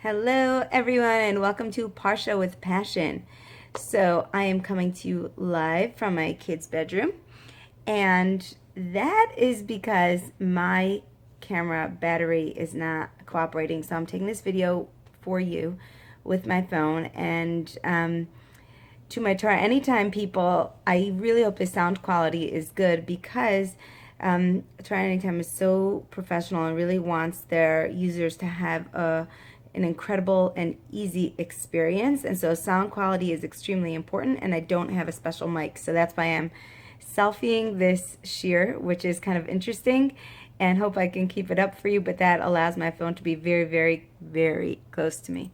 Hello, everyone, and welcome to Parsha with Passion. So, I am coming to you live from my kid's bedroom, and that is because my camera battery is not cooperating. So, I'm taking this video for you with my phone, and to my Torah Anytime people, I really hope the sound quality is good because Torah Anytime is so professional and really wants their users to have an incredible and easy experience. And so sound quality is extremely important, and I don't have a special mic. So that's why I'm selfieing this shear, which is kind of interesting, and hope I can keep it up for you, but that allows my phone to be very, very, very close to me.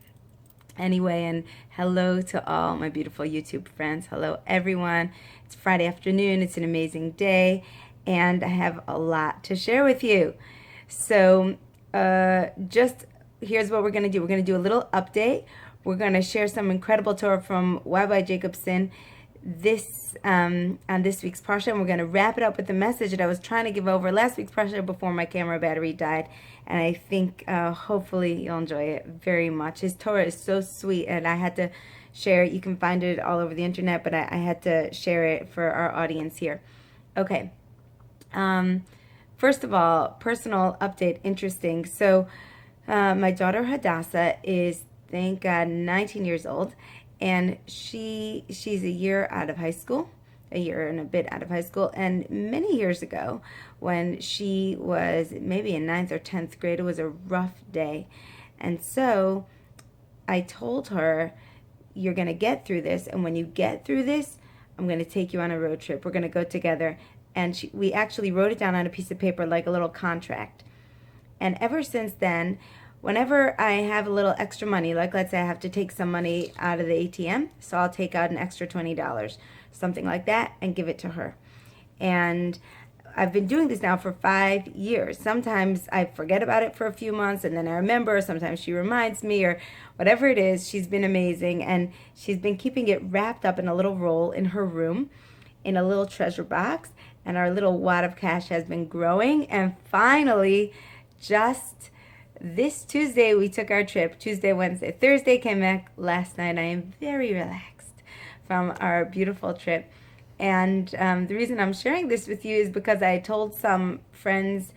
Anyway, and hello to all my beautiful YouTube friends. Hello, everyone. It's Friday afternoon. It's an amazing day, and I have a lot to share with you. So just here's what we're going to do. We're going to do a little update. We're going to share some incredible Torah from Y.Y. Jacobson on this week's Parsha, and we're going to wrap it up with the message that I was trying to give over last week's Parsha before my camera battery died, and I think hopefully you'll enjoy it very much. His Torah is so sweet, and I had to share it. You can find it all over the internet, but I had to share it for our audience here. Okay. First of all, personal update, interesting. So my daughter Hadassah is, thank God, 19 years old, and she's a year out of high school, a year and a bit out of high school. And many years ago, when she was maybe in 9th or 10th grade, it was a rough day. And so I told her, you're going to get through this, and when you get through this, I'm going to take you on a road trip. We're going to go together. And we actually wrote it down on a piece of paper like a little contract. And ever since then, whenever I have a little extra money, like let's say I have to take some money out of the ATM, so I'll take out an extra $20, something like that, and give it to her. And I've been doing this now for 5 years. Sometimes I forget about it for a few months, and then I remember. Sometimes she reminds me, or whatever it is. She's been amazing, and she's been keeping it wrapped up in a little roll in her room, in a little treasure box, and our little wad of cash has been growing. And finally, just this Tuesday, we took our trip. Tuesday, Wednesday, Thursday, came back last night. I am very relaxed from our beautiful trip. And the reason I'm sharing this with you is because I told some friends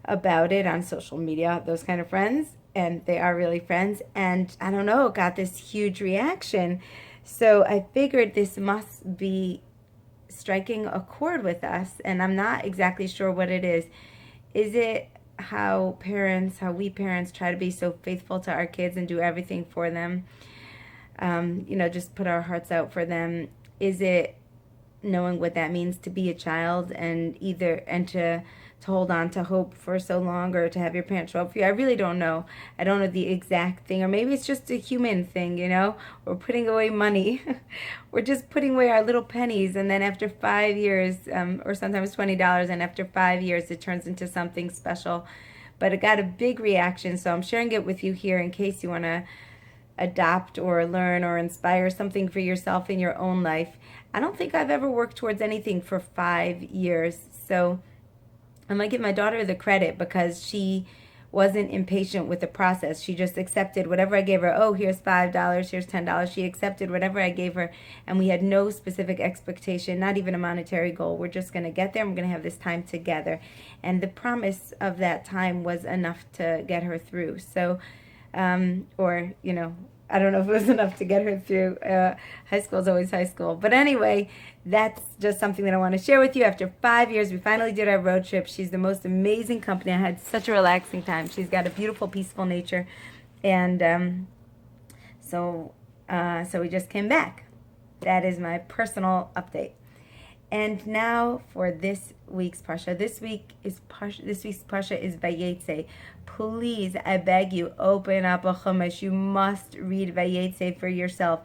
about it on social media, those kind of friends, and they are really friends. And I don't know, got this huge reaction. So I figured this must be striking a chord with us, and I'm not exactly sure what it is. Is it how we parents try to be so faithful to our kids and do everything for them, just put our hearts out for them? Is it knowing what that means to be a child and to hold on to hope for so long, or to have your parents show up for you? I really don't know. I don't know the exact thing, or maybe it's just a human thing, We're putting away money. We're just putting away our little pennies, and then after 5 years, or sometimes $20, and after 5 years it turns into something special. But it got a big reaction, so I'm sharing it with you here in case you want to adopt or learn or inspire something for yourself in your own life. I don't think I've ever worked towards anything for 5 years, so I'm going to give my daughter the credit because she wasn't impatient with the process. She just accepted whatever I gave her. Oh, here's $5, here's $10. She accepted whatever I gave her, and we had no specific expectation, not even a monetary goal. We're just going to get there. We're going to have this time together. And the promise of that time was enough to get her through. So, I don't know if it was enough to get her through. High school is always high school. But anyway, that's just something that I want to share with you. After 5 years, we finally did our road trip. She's the most amazing company. I had such a relaxing time. She's got a beautiful, peaceful nature. And so we just came back. That is my personal update. And now for this week's Parsha. This week's Parsha is Vayatzai. Please, I beg you, open up a Chumash. You must read Vayatzai for yourself.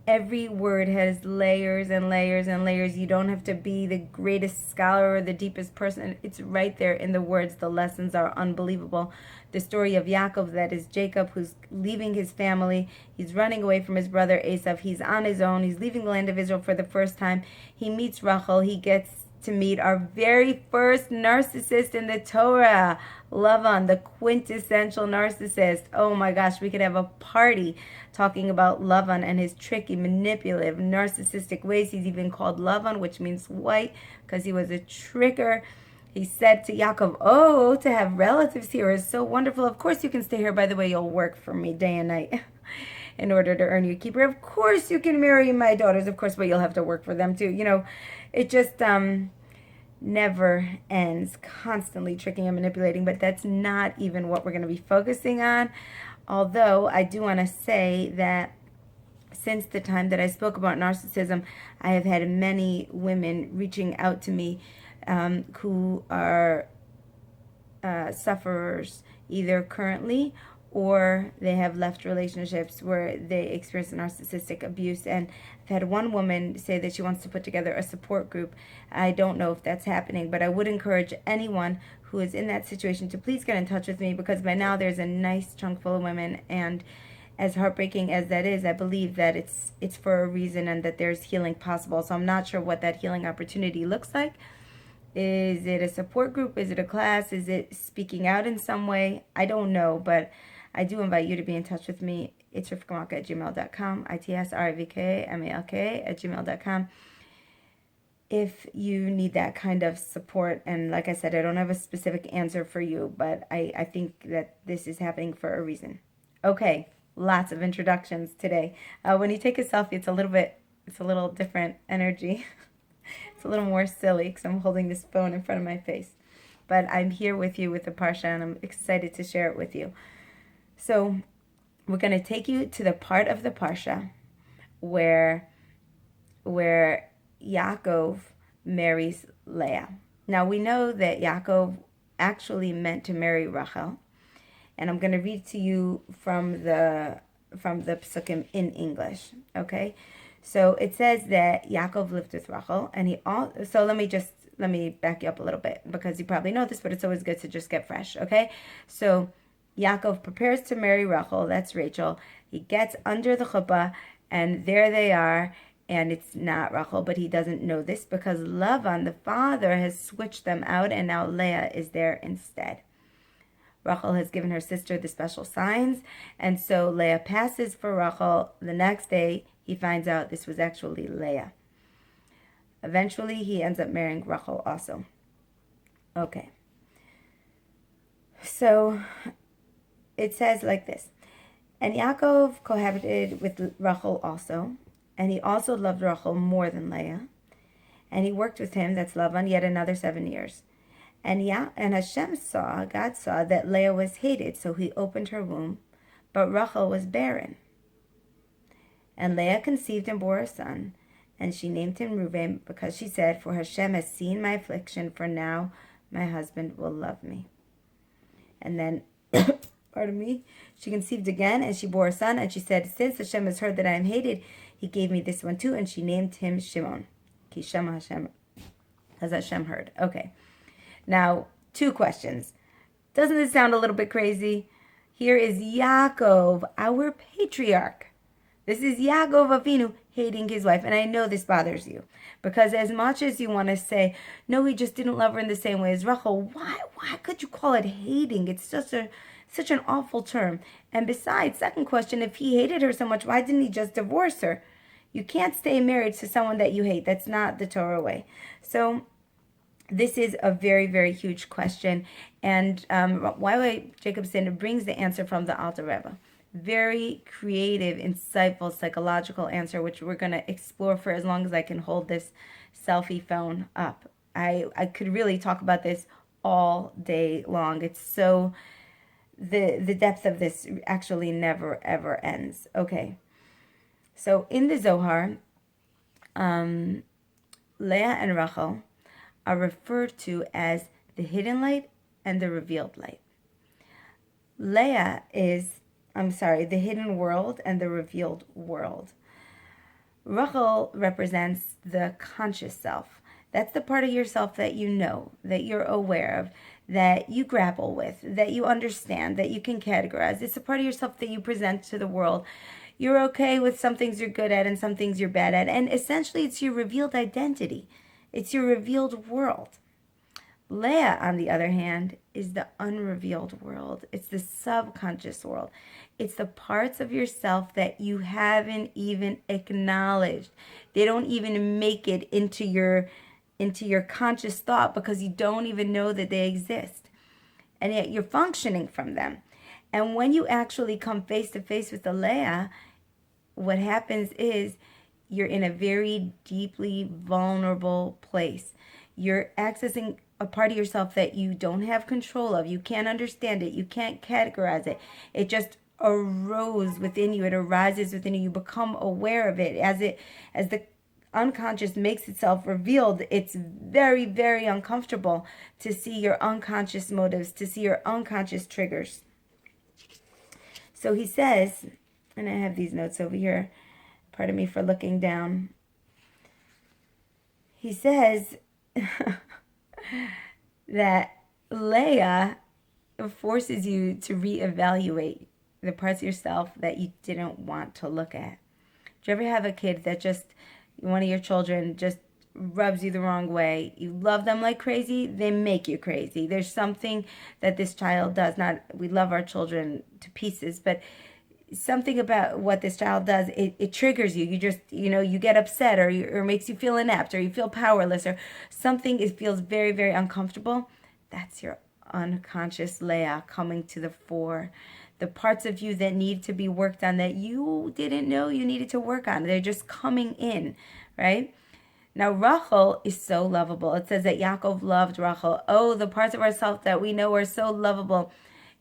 Every word has layers and layers and layers. You don't have to be the greatest scholar or the deepest person. It's right there in the words. The lessons are unbelievable. The story of Yaakov, that is Jacob, who's leaving his family. He's running away from his brother Esav. He's on his own. He's leaving the land of Israel for the first time. He meets Rochel. He gets to meet our very first narcissist in the Torah, Lavan, the quintessential narcissist. Oh my gosh, we could have a party talking about Lavan and his tricky, manipulative, narcissistic ways. He's even called Lavan, which means white, because he was a tricker. He said to Yaakov, "Oh, to have relatives here is so wonderful. Of course you can stay here. By the way, you'll work for me day and night in order to earn your keeper. Of course you can marry my daughters, of course, but you'll have to work for them too." It just never ends, constantly tricking and manipulating. But that's not even what we're going to be focusing on. Although I do want to say that since the time that I spoke about narcissism, I have had many women reaching out to me who are sufferers, either currently or they have left relationships where they experience narcissistic abuse. And I've had one woman say that she wants to put together a support group. I don't know if that's happening, but I would encourage anyone who is in that situation to please get in touch with me, because by now there's a nice chunk full of women, and as heartbreaking as that is, I believe that it's for a reason and that there's healing possible. So I'm not sure what that healing opportunity looks like. Is it a support group? Is it a class? Is it speaking out in some way? I don't know, but I do invite you to be in touch with me. It's rivkamalka@gmail.com, itsrivkamalka@gmail.com. If you need that kind of support. And like I said, I don't have a specific answer for you, but I think that this is happening for a reason. Okay, lots of introductions today. When you take a selfie, it's a little different energy. It's a little more silly because I'm holding this phone in front of my face. But I'm here with you with the Parsha, and I'm excited to share it with you. So we're going to take you to the part of the Parsha where Yaakov marries Leah. Now we know that Yaakov actually meant to marry Rochel, and I'm going to read to you from the psukim in English. Okay, so it says that Yaakov lived with Rochel, and so let me back you up a little bit, because you probably know this, but it's always good to just get fresh. Okay, so Yaakov prepares to marry Rochel, that's Rachel. He gets under the chuppah, and there they are, and it's not Rochel, but he doesn't know this because Lavan, the father, has switched them out, and now Leah is there instead. Rochel has given her sister the special signs, and so Leah passes for Rochel. The next day, he finds out this was actually Leah. Eventually, he ends up marrying Rochel also. Okay. So it says like this: "And Yaakov cohabited with Rochel also, and he also loved Rochel more than Leah. And he worked with him," that's Lavan, "yet another 7 years. And God saw that Leah was hated, so he opened her womb, but Rochel was barren. And Leah conceived and bore a son, and she named him Reuben, because she said, 'For Hashem has seen my affliction, for now my husband will love me.' And then, pardon me, she conceived again, and she bore a son, and she said, 'Since Hashem has heard that I am hated, he gave me this one too,' and she named him Shimon. Ki Shema Hashem, as Hashem heard." Okay. Now, 2 questions. Doesn't this sound a little bit crazy? Here is Yaakov, our patriarch. This is Yaakov Avinu hating his wife. And I know this bothers you, because as much as you want to say, no, he just didn't love her in the same way as Rachel, why could you call it hating? It's such an awful term. And besides, second question, if he hated her so much, why didn't he just divorce her? You can't stay married to someone that you hate. That's not the Torah way. So this is a very, very huge question. And Y.Y. Jacobson brings the answer from the Alter Rebbe. Very creative, insightful, psychological answer, which we're going to explore for as long as I can hold this selfie phone up. I could really talk about this all day long. It's so, the depth of this actually never, ever ends. Okay. So in the Zohar, Leah and Rachel are referred to as the hidden light and the revealed light. Leah is, the hidden world and the revealed world. Rochel represents the conscious self. That's the part of yourself that you know, that you're aware of, that you grapple with, that you understand, that you can categorize. It's a part of yourself that you present to the world. You're okay with some things you're good at and some things you're bad at. And essentially, it's your revealed identity. It's your revealed world. Leah, on the other hand, is the unrevealed world. It's the subconscious world. It's the parts of yourself that you haven't even acknowledged. They don't even make it into your conscious thought because you don't even know that they exist. And yet you're functioning from them. And when you actually come face to face with the Leah, what happens is you're in a very deeply vulnerable place. You're accessing a part of yourself that you don't have control of. You can't understand it. You can't categorize it. It just arose within you. It arises within you. You become aware of it. As the unconscious makes itself revealed, it's very, very uncomfortable to see your unconscious motives, to see your unconscious triggers. So he says, and I have these notes over here, pardon me for looking down. He says that Leah forces you to reevaluate the parts of yourself that you didn't want to look at. Do you ever have a kid that just, one of your children just rubs you the wrong way? You love them like crazy, they make you crazy. There's something that this child does. Not, we love our children to pieces, but something about what this child does, it triggers you. You just, you get upset, or makes you feel inept, or you feel powerless, or something. It feels very, very uncomfortable. That's your unconscious Leah coming to the fore. The parts of you that need to be worked on that you didn't know you needed to work on. They're just coming in, right? Now, Rochel is so lovable. It says that Yaakov loved Rochel. Oh, the parts of ourselves that we know are so lovable.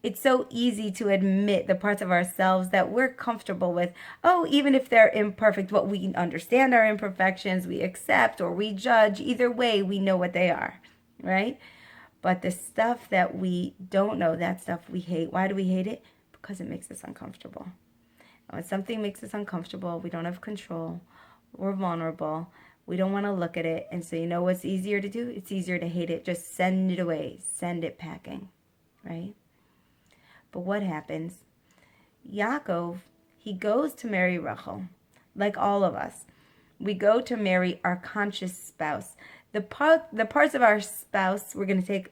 It's so easy to admit the parts of ourselves that we're comfortable with. Oh, even if they're imperfect, but we understand our imperfections, we accept or we judge. Either way, we know what they are, right? But the stuff that we don't know, that stuff we hate. Why do we hate it? Because it makes us uncomfortable. And when something makes us uncomfortable, we don't have control, we're vulnerable, we don't want to look at it. And so you know what's easier to do? It's easier to hate it. Just send it away. Send it packing, right? But what happens? Yaakov, he goes to marry Rochel, like all of us. We go to marry our conscious spouse. The parts of our spouse, we're going to take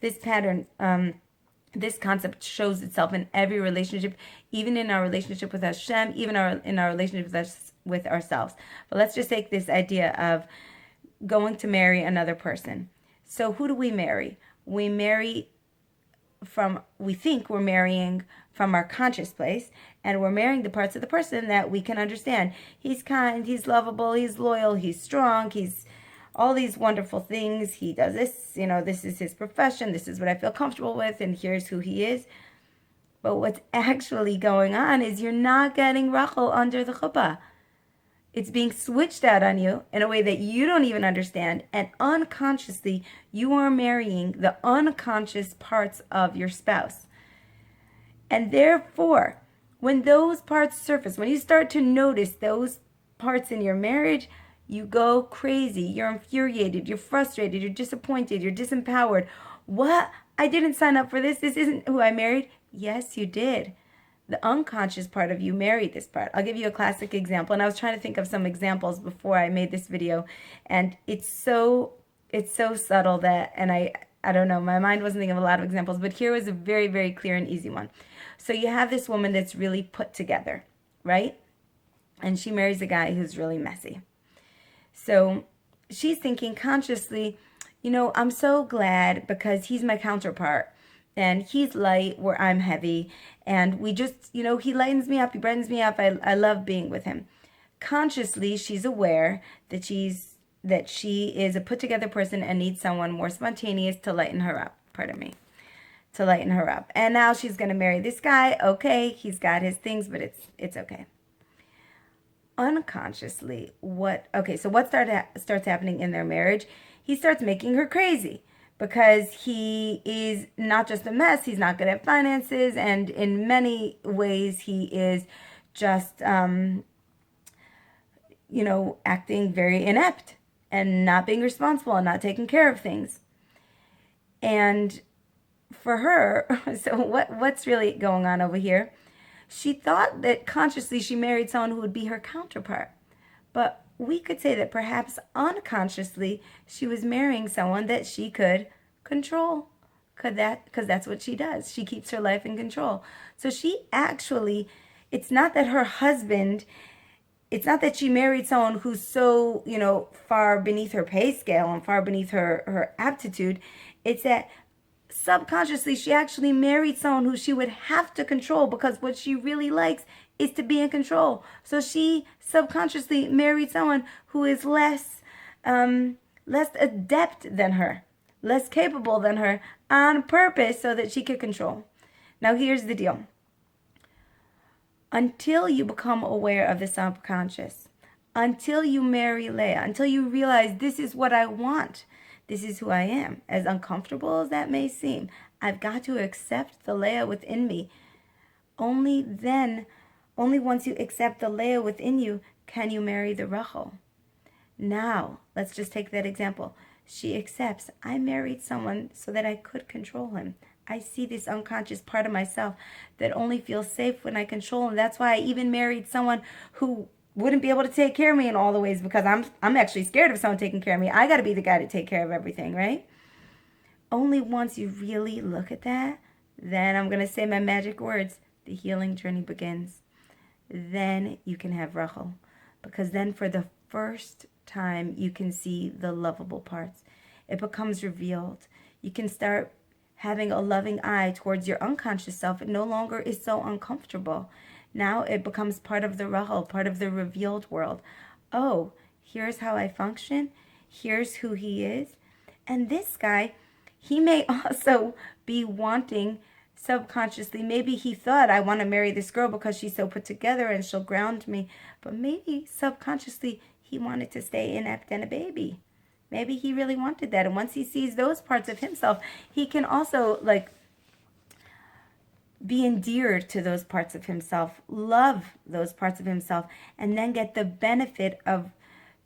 this pattern. This concept shows itself in every relationship, even in our relationship with Hashem, even in our relationship with ourselves. But let's just take this idea of going to marry another person. So who do we marry? We think we're marrying from our conscious place, and we're marrying the parts of the person that we can understand. He's kind, he's lovable, he's loyal, he's strong, he's all these wonderful things. He does this, this is his profession, this is what I feel comfortable with, and here's who he is. But what's actually going on is you're not getting Rochel under the chuppah. It's being switched out on you in a way that you don't even understand, and unconsciously you are marrying the unconscious parts of your spouse. And therefore, when those parts surface, when you start to notice those parts in your marriage, you go crazy, you're infuriated, you're frustrated, you're disappointed, you're disempowered. What? I didn't sign up for this. This isn't who I married. Yes, you did. The unconscious part of you married this part. I'll give you a classic example. And I was trying to think of some examples before I made this video. And it's so subtle that, and I don't know, my mind wasn't thinking of a lot of examples, but here was a very, very clear and easy one. So you have this woman that's really put together, right? And she marries a guy who's really messy. So she's thinking consciously, I'm so glad because he's my counterpart. And he's light where I'm heavy. And we just, he lightens me up. He brightens me up. I love being with him. Consciously, she's aware that she is a put together person and needs someone more spontaneous to lighten her up. To lighten her up. And now she's going to marry this guy. Okay, he's got his things, but it's okay. Unconsciously, what starts happening in their marriage? He starts making her crazy. Because he is not just a mess, he's not good at finances, and in many ways he is just, acting very inept and not being responsible and not taking care of things. And for her, so what's really going on over here? She thought that consciously she married someone who would be her counterpart. But we could say that perhaps unconsciously she was marrying someone that she could control. Because that's what she does. She keeps her life in control. So she actually, it's not that her husband, it's not that she married someone who's so, far beneath her pay scale and far beneath her aptitude. It's that subconsciously she actually married someone who she would have to control, because what she really likes is to be in control. So she subconsciously married someone who is less adept than her, less capable than her, on purpose so that she could control. Now here's the deal. Until you become aware of the subconscious, until you marry Leah, until you realize this is what I want, this is who I am, as uncomfortable as that may seem, I've got to accept the Leah within me. Only then, only once you accept the Leah within you, can you marry the Rochel. Now, let's just take that example. She accepts, I married someone so that I could control him. I see this unconscious part of myself that only feels safe when I control him. That's why I even married someone who wouldn't be able to take care of me in all the ways, because I'm actually scared of someone taking care of me. I got to be the guy to take care of everything, right? Only once you really look at that, then I'm going to say my magic words, the healing journey begins. Then you can have Rochel, because then for the first time you can see the lovable parts. It becomes revealed. You can start having a loving eye towards your unconscious self. It no longer is so uncomfortable. Now it becomes part of the Rochel, part of the revealed world. Oh, here's how I function. Here's who he is. And this guy, he may also be wanting subconsciously, maybe he thought, I want to marry this girl because she's so put together and she'll ground me. But maybe subconsciously he wanted to stay inept and a baby. Maybe he really wanted that. And once he sees those parts of himself, he can also be endeared to those parts of himself, love those parts of himself, and then get the benefit of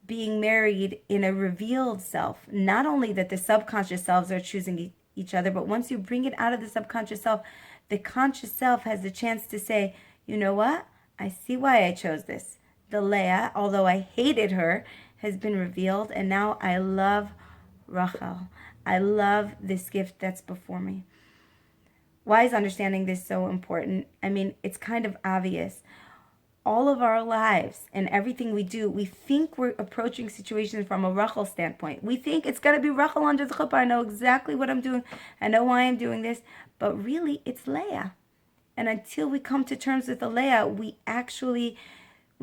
being married in a revealed self. Not only that the subconscious selves are choosing each other, but once you bring it out of the subconscious self, the conscious self has the chance to say, you know what? I see why I chose this. The Leah, although I hated her, has been revealed, and now I love Rochel. I love this gift that's before me. Why is understanding this so important? I mean, it's kind of obvious. All of our lives and everything we do, we think we're approaching situations from a Rochel standpoint. We think it's got to be Rochel under the chuppah. I know exactly what I'm doing. I know why I'm doing this. But really, it's Leah. And until we come to terms with the Leah, we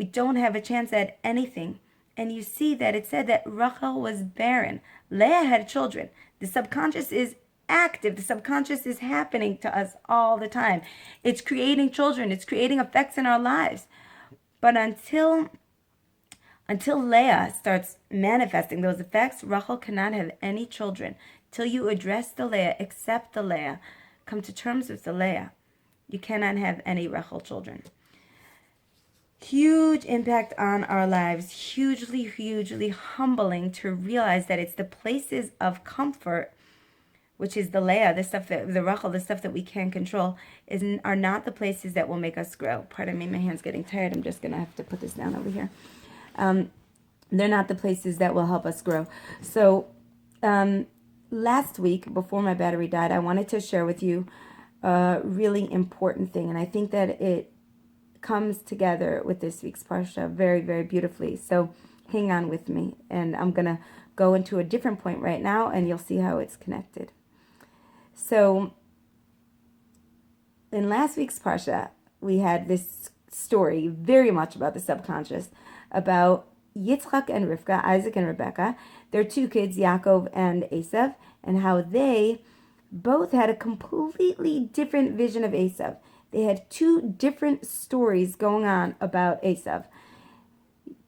don't have a chance at anything. And you see that it said that Rochel was barren. Leah had children. The subconscious is active. The subconscious is happening to us all the time. It's creating children. It's creating effects in our lives. But until Leah starts manifesting those effects, Rochel cannot have any children. Till you address the Leah, accept the Leah, come to terms with the Leah, you cannot have any Rochel children. Huge impact on our lives, hugely, hugely humbling to realize that it's the places of comfort, which is the Leah, the Rochel, the stuff that we can control, are not the places that will make us grow. Pardon me, my hand's getting tired. I'm just going to have to put this down over here. They're not the places that will help us grow. So last week, before my battery died, I wanted to share with you a really important thing. And I think that it comes together with this week's Parsha very, very beautifully. So hang on with me. And I'm going to go into a different point right now, and you'll see how it's connected. So in last week's Parsha, we had this story very much about the subconscious, about Yitzchak and Rivka, Isaac and Rebecca, their two kids, Yaakov and Esav, and how they both had a completely different vision of Esav. They had two different stories going on about Esav.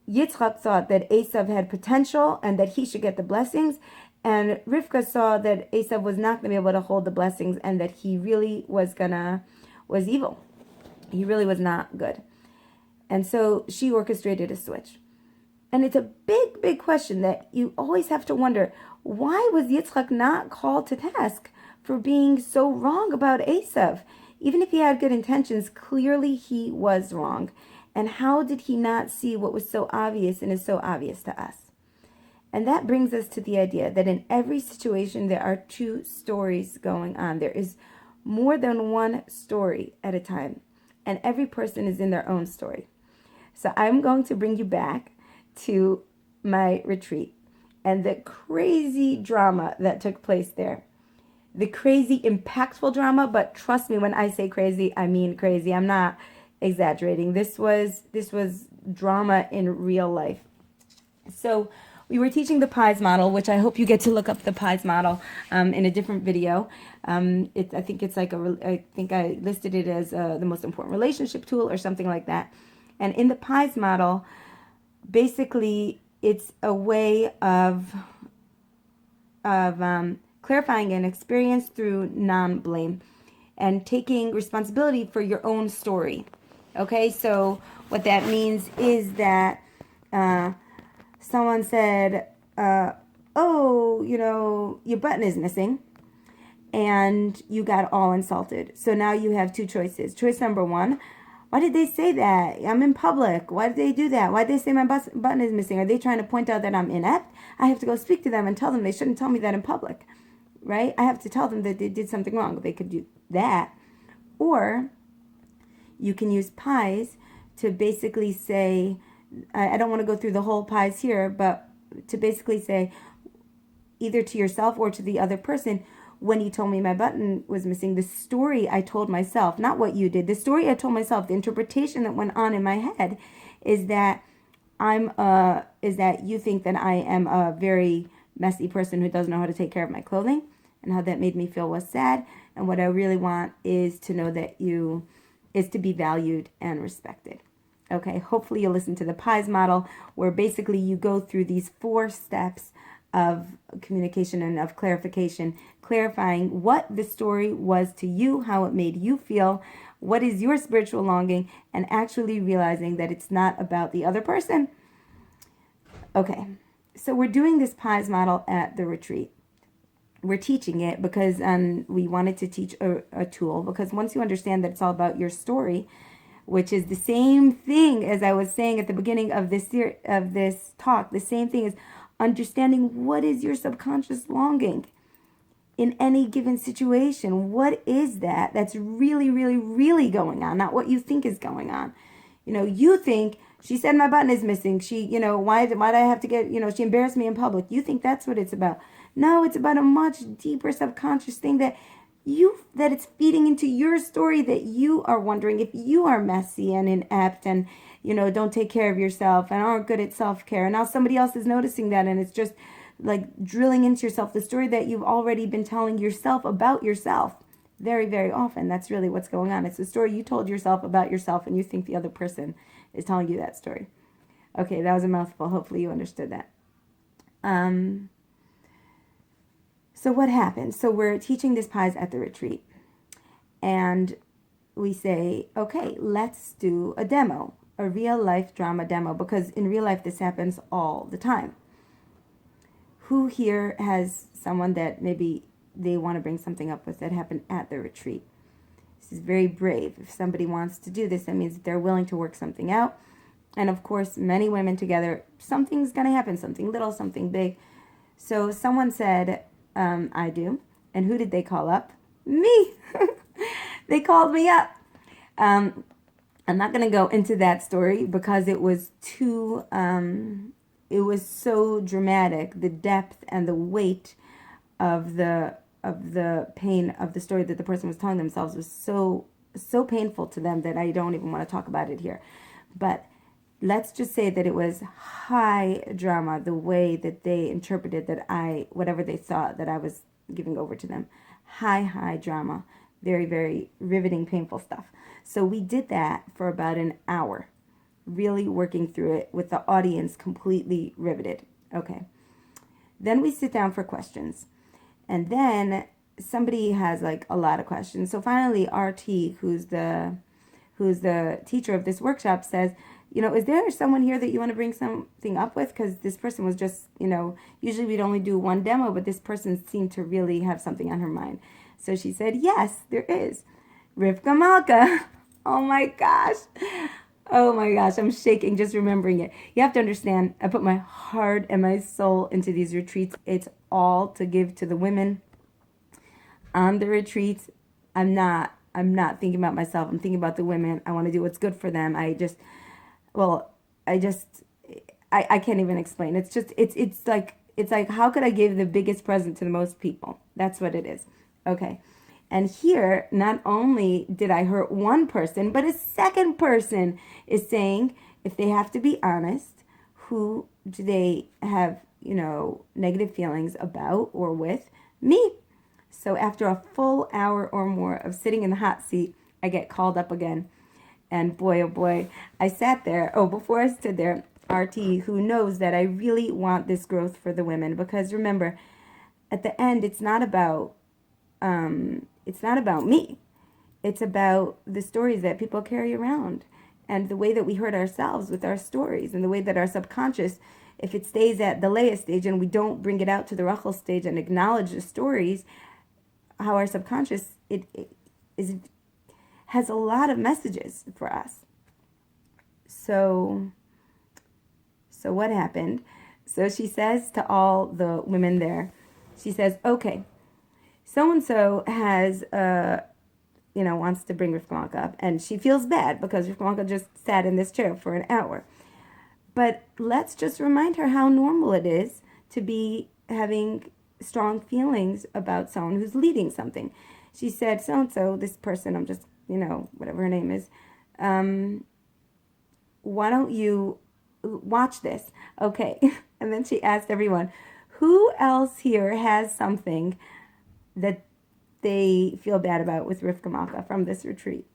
Yitzchak thought that Esav had potential and that he should get the blessings, and Rivka saw that Esav was not going to be able to hold the blessings and that he really was evil. He really was not good. And so she orchestrated a switch. And it's a big, big question that you always have to wonder, why was Yitzchak not called to task for being so wrong about Esav? Even if he had good intentions, clearly he was wrong. And how did he not see what was so obvious and is so obvious to us? And that brings us to the idea that in every situation, there are two stories going on. There is more than one story at a time, and every person is in their own story. So I'm going to bring you back to my retreat and the crazy drama that took place there. The crazy, impactful drama, but trust me, when I say crazy, I mean crazy. I'm not exaggerating. This was drama in real life. So we were teaching the pies model, which I hope you get to look up the pies model in a different video. I think it's like I think I listed it as the most important relationship tool or something like that. And in the pies model, basically, it's a way of clarifying an experience through non-blame and taking responsibility for your own story. Okay, so what that means is that someone said, oh, your button is missing, and you got all insulted. So now you have two choices. Choice number one, why did they say that? I'm in public. Why did they do that? Why did they say my button is missing? Are they trying to point out that I'm inept? I have to go speak to them and tell them they shouldn't tell me that in public, right? I have to tell them that they did something wrong. They could do that. Or you can use pies to basically say, I don't want to go through the whole pies here, but to basically say either to yourself or to the other person, when you told me my button was missing, the story I told myself, not what you did, the story I told myself, the interpretation that went on in my head is that you think that I am a very messy person who doesn't know how to take care of my clothing, and how that made me feel was sad. And what I really want is to know that is to be valued and respected. Okay, hopefully you'll listen to the pies model, where basically you go through these 4 steps of communication and of clarification, clarifying what the story was to you, how it made you feel, what is your spiritual longing, and actually realizing that it's not about the other person. Okay, so we're doing this pies model at the retreat. We're teaching it because we wanted to teach a tool, because once you understand that it's all about your story, which is the same thing as I was saying at the beginning of this talk, the same thing is understanding what is your subconscious longing in any given situation. What is that that's really, really, really going on, not what you think is going on. You think, she said my button is missing. She, why did I have to get, she embarrassed me in public. You think that's what it's about. No, it's about a much deeper subconscious thing that it's feeding into your story, that you are wondering if you are messy and inept and, don't take care of yourself and aren't good at self-care. And now somebody else is noticing that, and it's just like drilling into yourself, the story that you've already been telling yourself about yourself. Very, very often, that's really what's going on. It's the story you told yourself about yourself, and you think the other person is telling you that story. Okay, that was a mouthful. Hopefully you understood that. So what happened? So we're teaching this pies at the retreat, and we say, okay, let's do a demo, a real life drama demo, because in real life this happens all the time. Who here has someone that maybe they want to bring something up with that happened at the retreat? This is very brave. If somebody wants to do this, that means that they're willing to work something out. And of course, many women together, something's going to happen, something little, something big. So someone said, I do. And who did they call up? Me. They called me up. I'm not going to go into that story because it was it was so dramatic. The depth and the weight of the pain of the story that the person was telling themselves was so painful to them that I don't even want to talk about it here. But let's just say that it was high drama, the way that they interpreted that whatever they thought that I was giving over to them. High drama. Very, very riveting, painful stuff. So we did that for about an hour, really working through it with the audience completely riveted. Okay. Then we sit down for questions. And then somebody has like a lot of questions. So finally, RT, who's the teacher of this workshop, says, is there someone here that you want to bring something up with? Because this person was just, usually we'd only do one demo, but this person seemed to really have something on her mind. So she said, yes, there is. Rivka Malka. Oh my gosh. Oh my gosh, I'm shaking just remembering it. You have to understand, I put my heart and my soul into these retreats. It's all to give to the women on the retreats. I'm not thinking about myself. I'm thinking about the women. I want to do what's good for them. Well, I just I can't even explain. It's like how could I give the biggest present to the most people? That's what it is. Okay. And here, not only did I hurt one person, but a second person is saying if they have to be honest, who do they have, negative feelings about or with? Me. So after a full hour or more of sitting in the hot seat, I get called up again. And boy, oh boy, I sat there. Oh, before I stood there, RT, who knows that I really want this growth for the women. Because remember, at the end, it's not about me. It's about the stories that people carry around and the way that we hurt ourselves with our stories and the way that our subconscious, if it stays at the Leah stage and we don't bring it out to the Rochel stage and acknowledge the stories, how our subconscious has a lot of messages for us. So what happened? So she says to all the women there, she says, okay, so-and-so has, wants to bring Rivka Malka up. And she feels bad because Rivka Malka just sat in this chair for an hour. But let's just remind her how normal it is to be having strong feelings about someone who's leading something. She said, so-and-so, this person, I'm just, whatever her name is, why don't you watch this? Okay. And then she asked everyone, who else here has something that they feel bad about with Rivka Malka from this retreat?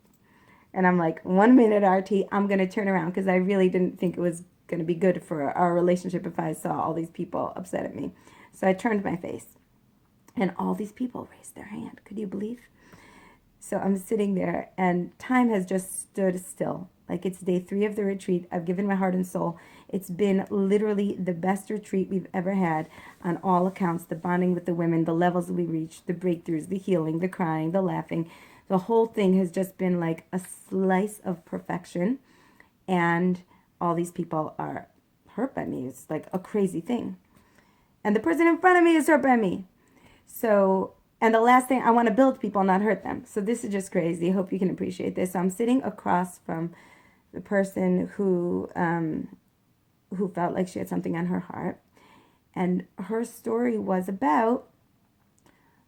And I'm like, 1 minute, RT, I'm going to turn around because I really didn't think it was going to be good for our relationship if I saw all these people upset at me. So I turned my face and all these people raised their hand. Could you believe? So I'm sitting there and time has just stood still. Like it's day 3 of the retreat. I've given my heart and soul. It's been literally the best retreat we've ever had on all accounts. The bonding with the women, the levels we reached, the breakthroughs, the healing, the crying, the laughing. The whole thing has just been like a slice of perfection. And all these people are hurt by me. It's like a crazy thing. And the person in front of me is hurt by me. So, and the last thing, I want to build people, not hurt them. So this is just crazy. I hope you can appreciate this. So I'm sitting across from the person who felt like she had something on her heart. And her story was about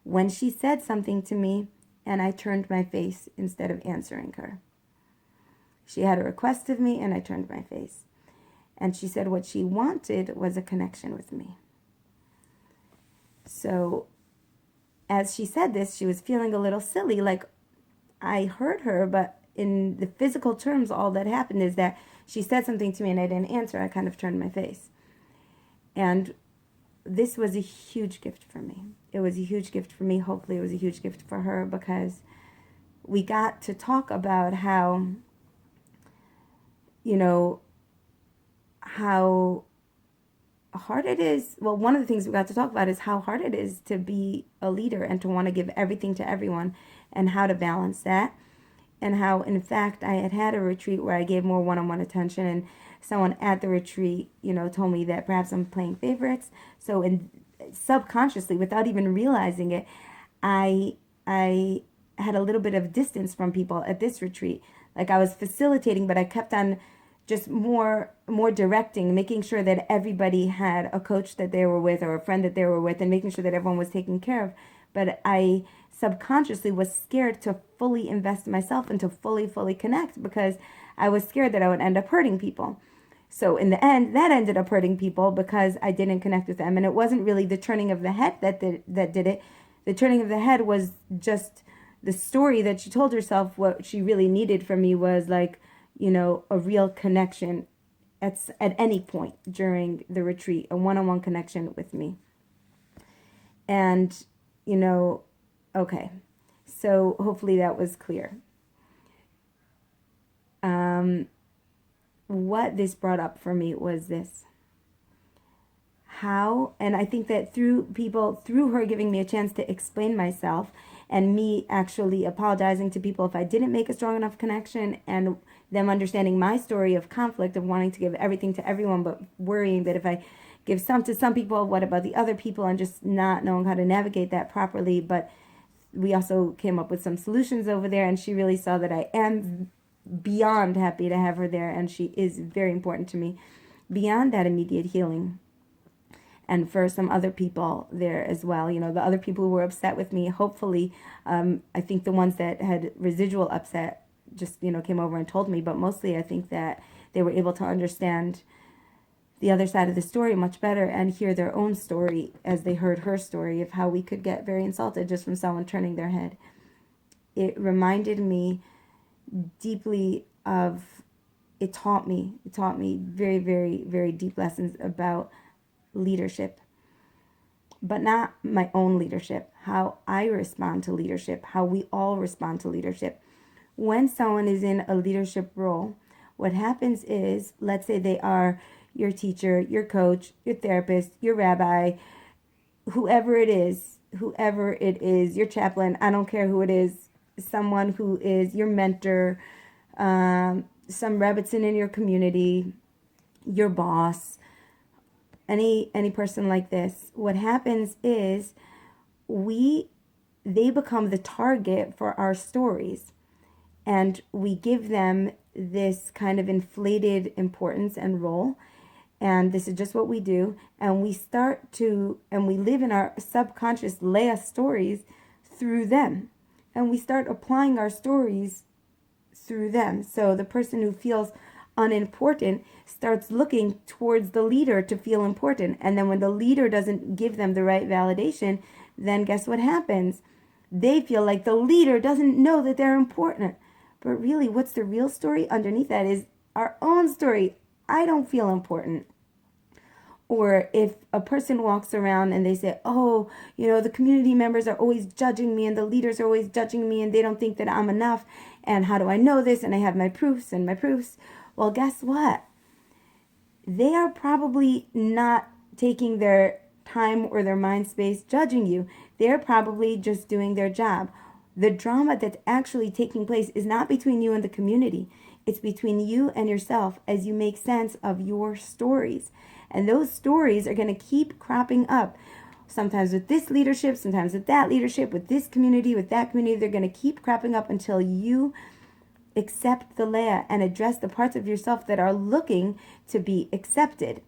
when she said something to me and I turned my face instead of answering her. She had a request of me and I turned my face. And she said what she wanted was a connection with me. So as she said this, she was feeling a little silly, like I heard her, but in the physical terms, all that happened is that she said something to me and I didn't answer. I kind of turned my face. And this was a huge gift for me. It was a huge gift for me. Hopefully it was a huge gift for her because we got to talk about how, how hard it is. Well, one of the things we got to talk about is how hard it is to be a leader and to want to give everything to everyone and how to balance that. And how, in fact, I had a retreat where I gave more one-on-one attention and someone at the retreat, told me that perhaps I'm playing favorites. So subconsciously, without even realizing it, I had a little bit of distance from people at this retreat. Like I was facilitating, but I kept on just more directing, making sure that everybody had a coach that they were with or a friend that they were with and making sure that everyone was taken care of. But I subconsciously was scared to fully invest in myself and to fully connect because I was scared that I would end up hurting people. So in the end, that ended up hurting people because I didn't connect with them. And it wasn't really the turning of the head that did it. The turning of the head was just the story that she told herself. What she really needed from me was like, a real connection at any point during the retreat, a one-on-one connection with me. And, okay, so hopefully that was clear. What this brought up for me was this. How, and I think that through her giving me a chance to explain myself and me actually apologizing to people if I didn't make a strong enough connection and them understanding my story of conflict, of wanting to give everything to everyone, but worrying that if I give some to some people, what about the other people, and just not knowing how to navigate that properly. But we also came up with some solutions over there, and she really saw that I am beyond happy to have her there, and she is very important to me beyond that immediate healing. And for some other people there as well, you know, the other people who were upset with me, hopefully, I think the ones that had residual upset just, you know, came over and told me, but mostly I think that they were able to understand the other side of the story much better and hear their own story as they heard her story of how we could get very insulted just from someone turning their head. It reminded me deeply of, it taught me very, very, very deep lessons about leadership, but not my own leadership, how I respond to leadership, how we all respond to leadership. When someone is in a leadership role, what happens is, let's say they are your teacher, your coach, your therapist, your rabbi, whoever it is, your chaplain, I don't care who it is, someone who is your mentor, some rebbitzin in your community, your boss, any person like this. What happens is they become the target for our stories, and we give them this kind of inflated importance and role. And this is just what we do. And we live in our subconscious Leah stories through them. And we start applying our stories through them. So the person who feels unimportant starts looking towards the leader to feel important. And then when the leader doesn't give them the right validation, then guess what happens? They feel like the leader doesn't know that they're important. But really, what's the real story underneath that is our own story. I don't feel important. Or if a person walks around and they say, oh, you know, the community members are always judging me and the leaders are always judging me and they don't think that I'm enough. And how do I know this? And I have my proofs. Well, guess what? They are probably not taking their time or their mind space judging you. They're probably just doing their job. The drama that's actually taking place is not between you and the community. It's between you and yourself as you make sense of your stories. And those stories are going to keep cropping up. Sometimes with this leadership, sometimes with that leadership, with this community, with that community. They're going to keep cropping up until you accept the Leah and address the parts of yourself that are looking to be accepted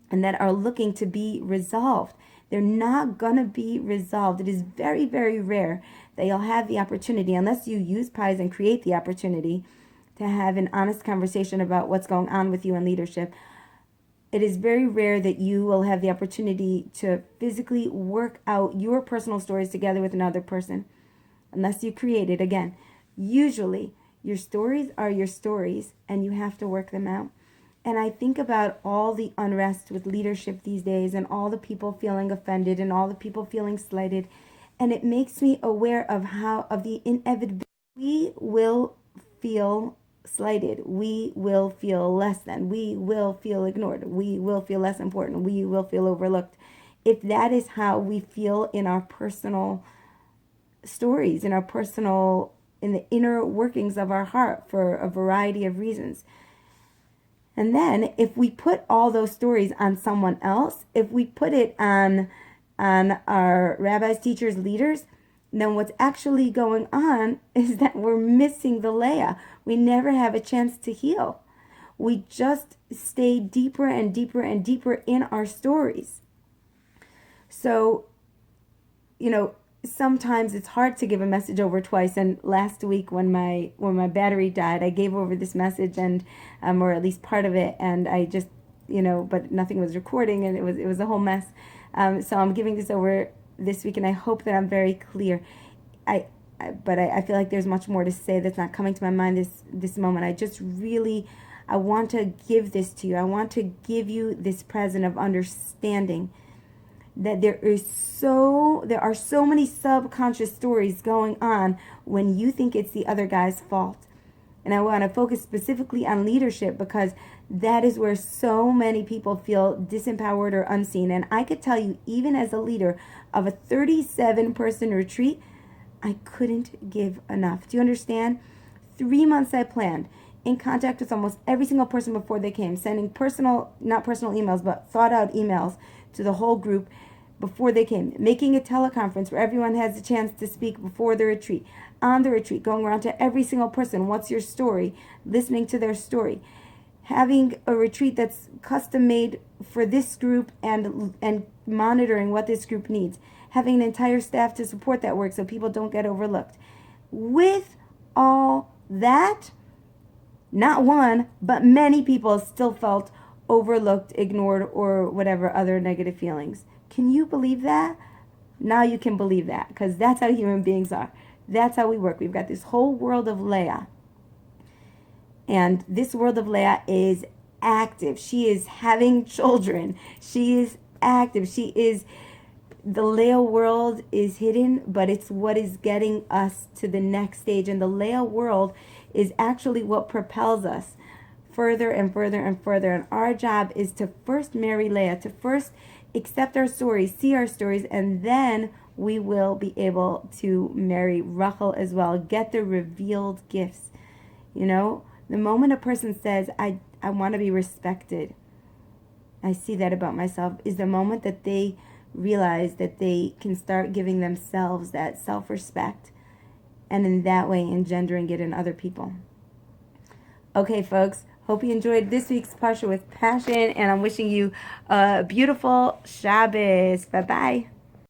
and that are looking to be resolved. They're not going to be resolved. It is very, very rare that you'll have the opportunity, unless you use pies and create the opportunity, to have an honest conversation about what's going on with you in leadership. It is very rare that you will have the opportunity to physically work out your personal stories together with another person, unless you create it. Again, usually your stories are your stories and you have to work them out. And I think about all the unrest with leadership these days and all the people feeling offended and all the people feeling slighted. And it makes me aware of the inevitability. We will feel slighted. We will feel less than. We will feel ignored. We will feel less important. We will feel overlooked. If that is how we feel in our personal stories, in the inner workings of our heart for a variety of reasons. And then if we put all those stories on someone else, if we put it on our rabbis, teachers, leaders, then what's actually going on is that we're missing the Leah. We never have a chance to heal. We just stay deeper and deeper and deeper in our stories. So, you know, sometimes it's hard to give a message over twice. And last week when my battery died, I gave over this message and or at least part of it, and I just, but nothing was recording and it was a whole mess. So I'm giving this over this week, and I hope that I'm very clear. But I feel like there's much more to say that's not coming to my mind this moment. I want to give this to you. I want to give you this present of understanding that there are so many subconscious stories going on when you think it's the other guy's fault. And I want to focus specifically on leadership because that is where so many people feel disempowered or unseen. And I could tell you, even as a leader of a 37-person retreat, I couldn't give enough. Do you understand? 3 months I planned. in contact with almost every single person before they came, sending not personal emails, but thought out emails to the whole group before they came, making a teleconference where everyone has a chance to speak before the retreat, on the retreat, going around to every single person, what's your story, listening to their story, having a retreat that's custom made for this group and monitoring what this group needs, having an entire staff to support that work so people don't get overlooked. With all that, not one, but many people still felt overlooked, ignored, or whatever other negative feelings. Can you believe that? Now you can believe that, because that's how human beings are. That's how we work. We've got this whole world of Leah. And this world of Leah is active. She is having children. She is active. The Leah world is hidden, but it's what is getting us to the next stage. And the Leah world is actually what propels us further and further and further. And our job is to first marry Leah, to first accept our stories, see our stories, and then we will be able to marry Rochel as well, get the revealed gifts. You know, the moment a person says, I want to be respected, I see that about myself, is the moment that they realize that they can start giving themselves that self-respect, and in that way engendering it in other people. Okay, folks, hope you enjoyed this week's Parsha with passion, and I'm wishing you a beautiful Shabbos. Bye-bye.